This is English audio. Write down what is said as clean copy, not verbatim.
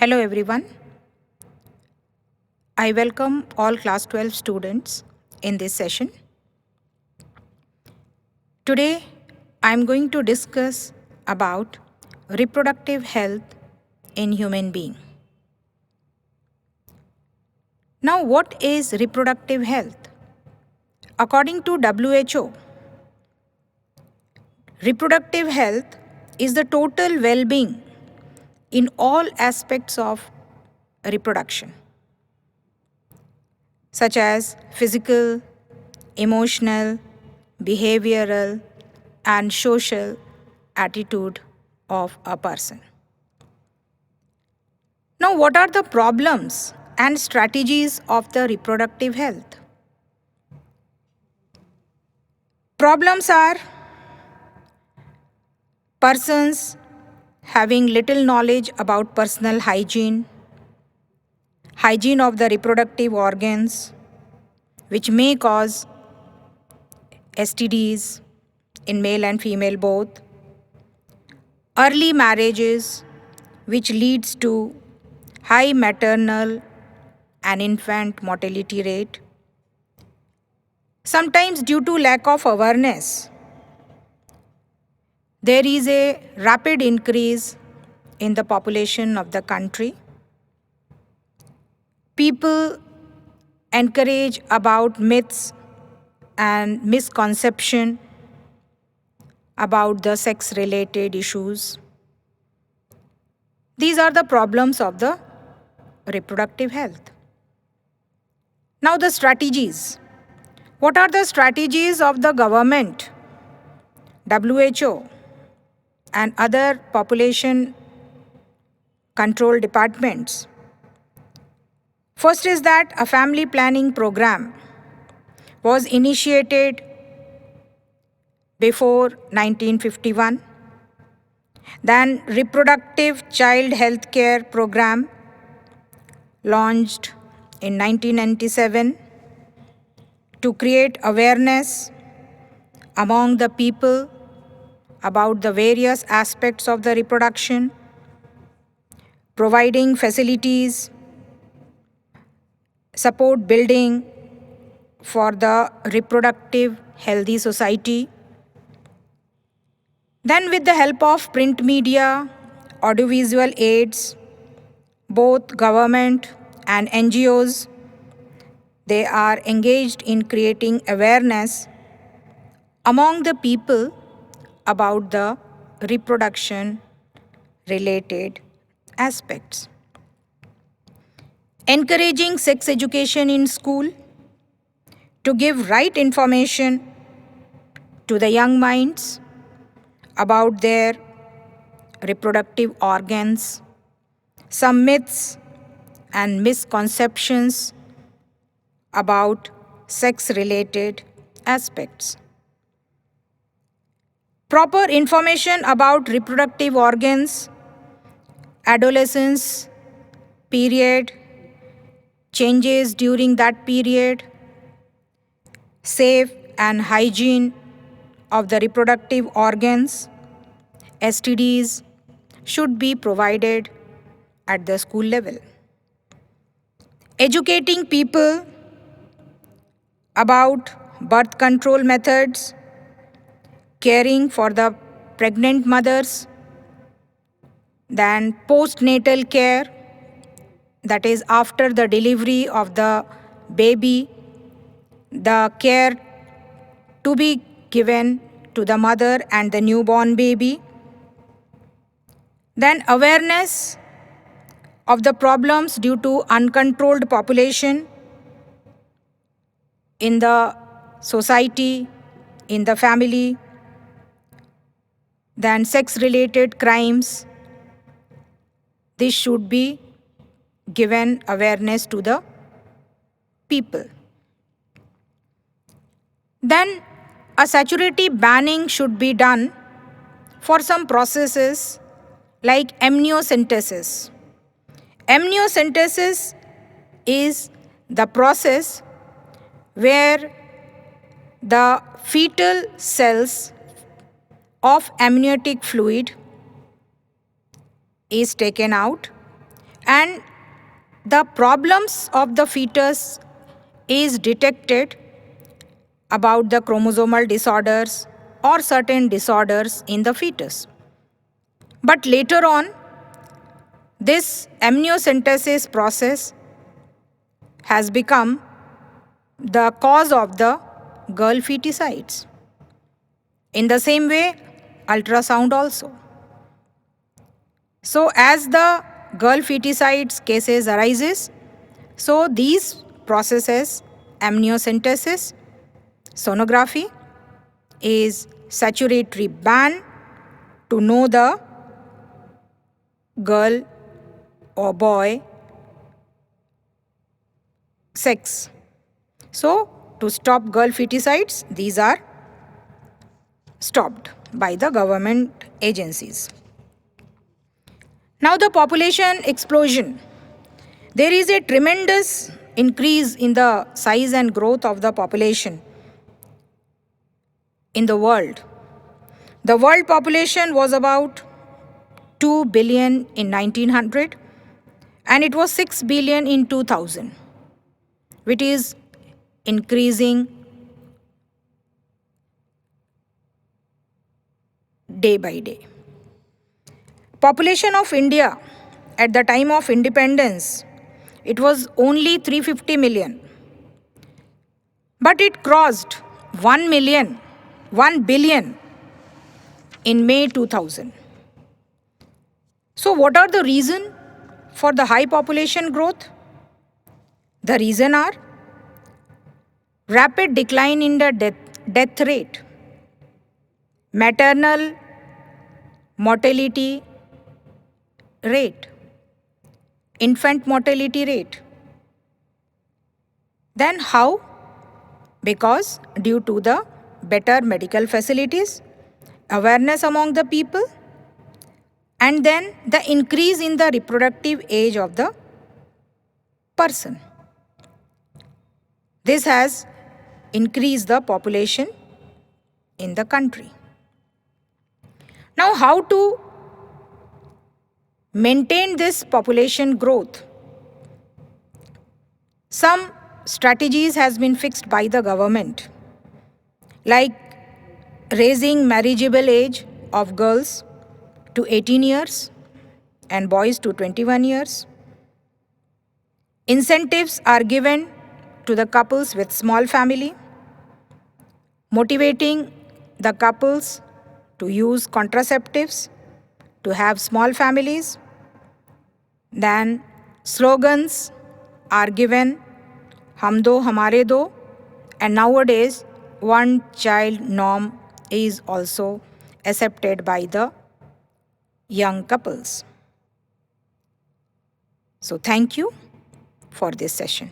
Hello everyone. I welcome all class 12 students in this session. Today I am going to discuss about reproductive health in human being. Now what is reproductive health? According to WHO, reproductive health is the total well-being in all aspects of reproduction, such as physical, emotional, behavioral, and social attitude of a person. Now, what are the problems and strategies of the reproductive health? Problems are persons having little knowledge about personal hygiene, hygiene of the reproductive organs, which may cause STDs in male and female both, early marriages, which leads to high maternal and infant mortality rate, sometimes due to lack of awareness. There is a rapid increase in the population of the country. People encourage about myths and misconception about the sex-related issues. These are the problems of the reproductive health. Now the strategies. What are the strategies of the government, WHO, and other population control departments? First is that a family planning program was initiated before 1951. Then reproductive child health care program launched in 1997 to create awareness among the people about the various aspects of the reproduction, providing facilities, support building for the reproductive healthy society. Then with the help of print media, audiovisual aids, both government and NGOs, they are engaged in creating awareness among the people about the reproduction related aspects. Encouraging sex education in school to give right information to the young minds about their reproductive organs, some myths and misconceptions about sex-related aspects. Proper information about reproductive organs, adolescence period, changes during that period, safe and hygiene of the reproductive organs, STDs, should be provided at the school level. Educating people about birth control methods, caring for the pregnant mothers, then postnatal care, that is after the delivery of the baby, the care to be given to the mother and the newborn baby. Then awareness of the problems due to uncontrolled population in the society, in the family, then sex-related crimes. This should be given awareness to the people. Then a saturity banning should be done for some processes like amniocentesis. Amniocentesis is the process where the fetal cells of amniotic fluid is taken out and the problems of the fetus is detected about the chromosomal disorders or certain disorders in the fetus. But later on, this amniocentesis process has become the cause of the girl feticides. In the same way, ultrasound also. So as the girl feticides cases arises, so these processes, amniocentesis, sonography, is saturatory band to know the girl or boy sex. So to stop girl feticides, these are stopped by the government agencies. Now the population explosion. There is a tremendous increase in the size and growth of the population in the world. The world population was about 2 billion in 1900 and it was 6 billion in 2000, which is increasing day by day. Population of India at the time of independence, it was only 350 million. But it crossed 1 million, 1 billion in May 2000. So what are the reasons for the high population growth? The reason are rapid decline in the death rate, maternal mortality rate, infant mortality rate. Then how? Because due to the better medical facilities, awareness among the people, and then the increase in the reproductive age of the person. This has increased the population in the country. Now, how to maintain this population growth? Some strategies has been fixed by the government, like raising marriageable age of girls to 18 years and boys to 21 years. Incentives are given to the couples with small family, motivating the couples to use contraceptives, to have small families. Then slogans are given, hum do, hamare do, and nowadays one child norm is also accepted by the young couples. So thank you for this session.